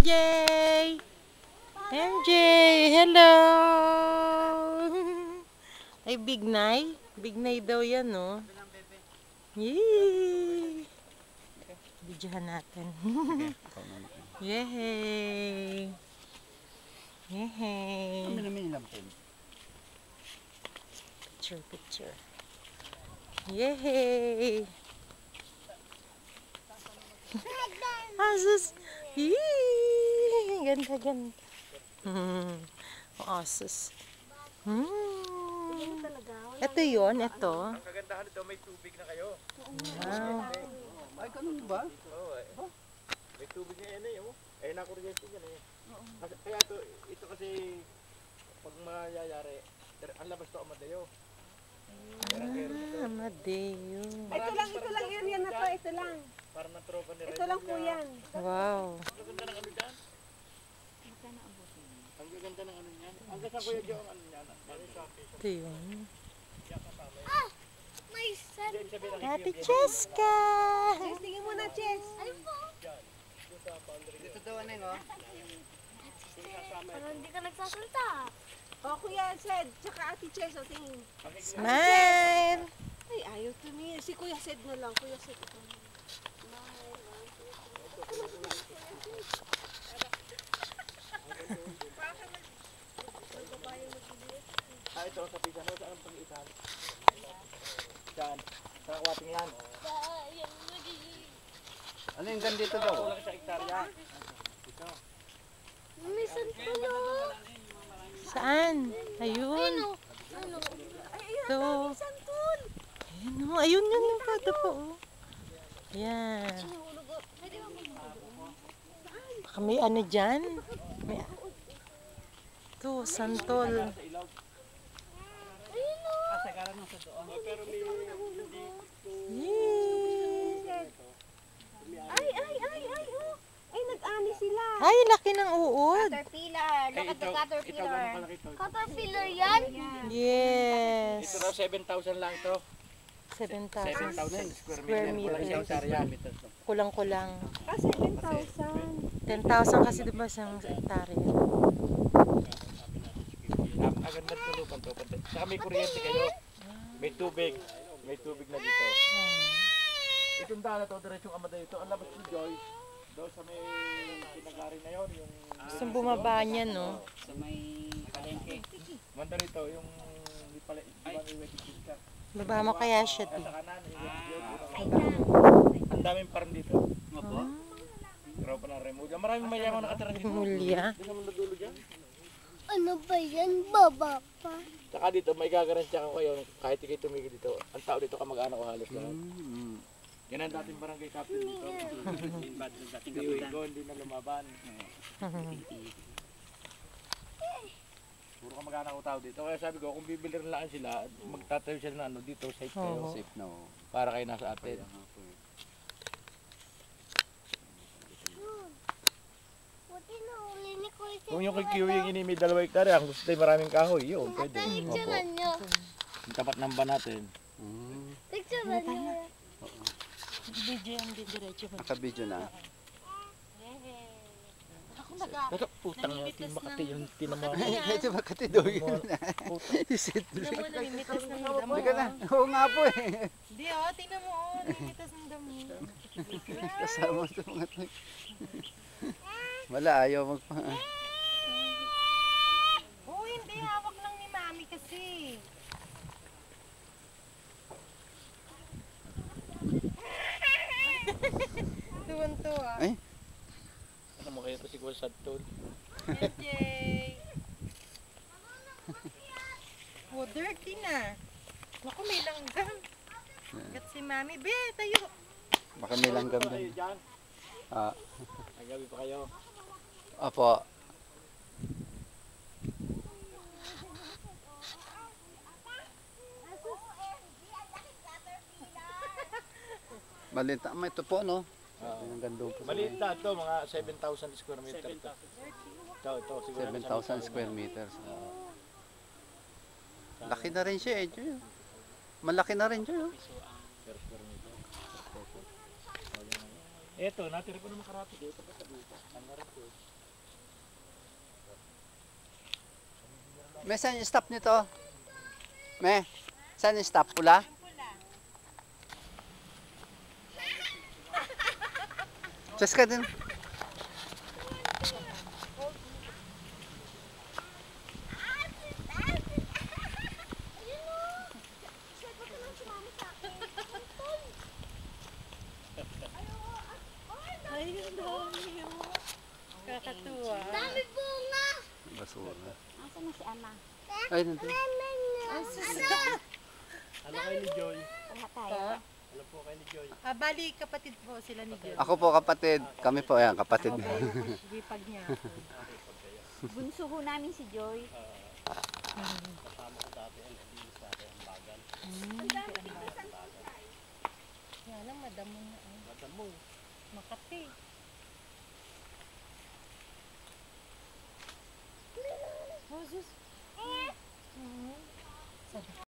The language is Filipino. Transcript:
MJ! MJ! Hello! Ay, Big Nay. Big Nay daw yan, no? Yee! Bidyahan natin. Yehey! Yehey! Picture, picture. Yehey! Asus! Yee! Ganda, ganda. Asus. Ito yun, ito. Ang kagandahan nito, may tubig na kayo. Wow. Ay, ganun ba? Oo, may tubig na yan eh. Eh, nakuryente yan eh. Kaya ito kasi, pag mayayari, ang labas to Amadeo. Amadeo. Ito lang area na to, ito lang. Para na tropa ni Ito lang po yan. Wow. Ang ganda ng ano dyan? Ang ganda ng ano niyan. Ang ganda Kuya Jo ang ano niyan. Ito yun. May son. Ate Cheska! Chess, tingin mo na, Chess. Ano po? Dito daw ano yun, Parang hindi ka nagsasalta. O, Kuya Sed, tsaka Ate Chess, o tingin. Smile! Ay, ayaw to niya. Si Kuya Sed na lang, Kuya Sed. Ito sa pisa mo, saan ang pag-iitan? Saan? Sa kawating yan. Ano yung gandito daw? Kulang sa hektarya. Ito. May son po no. Saan? Ayun. Ano? Ito. Ayun o. Ayun yun yung pato po. Yan. Pwede ba Baka may ano dyan? May... Ito, santol. Yee! Oh. Ay, nag-ani sila. Ay, laki ng uod. Caterpillar. Look at the Ito, caterpillar. gano'ng kalaki ito? Caterpillar yan? Yes. Ito daw 7,000 lang ito. 7,000 square square Kulang sa meters. hektarya. Kulang-kulang. Ah, 7,000. 10,000 kasi diba siyang hektarya. Napakaganda ng tulupan to. Saka may kuryente kayo. May tubig. May tubig na dito. Itong daan na to, diretsong Amadeo ito. Ang labas ni Joyce. Doon sa may pinagari na yun. Yung Gustong bumaba niya, no? Sa may palengke. manda nito, yung di pala, di ba may wedding picture? Baba mo kaya siya, Sa di. kanan, yung wedding Baba mo. Ang daming parang dito. Opo. Tropa ng Remulla. Maraming mayamang nakatira dito. Mulya. Hindi naman nadulo dyan. Ano ba yan? Baba pa. Tsaka dito, may gagaransya ko kayo. Kahit ikay tumigil dito. Ang tao dito kamag-anak ko halos lahat. Yan ang dating barangay captain dito. Dating Hindi kapitan. Wigo, hindi na lumaban. Puro kamag-anak ko tao dito. Kaya sabi ko, kung bibili rin lang sila, magtatayo sila na ano dito, safe kayo. Oo. Safe na oh. Para kayo nasa atin. Buti na uli ni Kuya. Kung yung kay Kiwi yung ini may 2 hektarya, ang gusto tayo maraming kahoy, yun, pwede. Picturean nyo. Yung tapat ng ba natin. Picturean nyo. Video yan, di diretso mo. Naka-video na. Ako naga. Pero putang yung team Makati yung tinama. Ito Makati daw yun. Isit. Tingnan mo, namimitas ng damo. Hindi ka na. Oo nga po eh. Hindi, oh, tingnan mo, oh, namimitas ng damo. Kasama sa mga to. Wala, ayaw magpa. Oh, hindi, hawak lang ni Mami kasi. Tuwan-tuwa. Ay. Ano mo kaya ito si Kuya Sadtol? MJ. Oh, dirty na. Naku, may langgam. Gat si Mami. Be, tayo. Baka may langgam Kayo doon. dyan? Ah, Ang gabi pa kayo. opo. Maliit na. May ito po, no? Ang gandong po. Maliit na ito, mga 7,000 square meter ito. Ito, siguro. 7,000 square meters. Laki na rin siya eh. Joy. Malaki na rin siya. Oh. Per square meter. Ito, natira ko na makarati dito. Ang narap ko. May saan yung stop nito? May, saan yung stop? Pula? Just ka din. Ay, ang dami mo. Kakatuwa. Dami bunga. Basura. Asa na si Ama? Ay, nandun. Ano kayo ni Joy? Lahat tayo. Ano po kayo ni Joy? Bali, kapatid po sila ni Joy. Ako po kapatid. Kami po, ayan, kapatid. Gipag niya. Bunso ho namin si Joy. Yan ang madamo na. Madamo. Makati.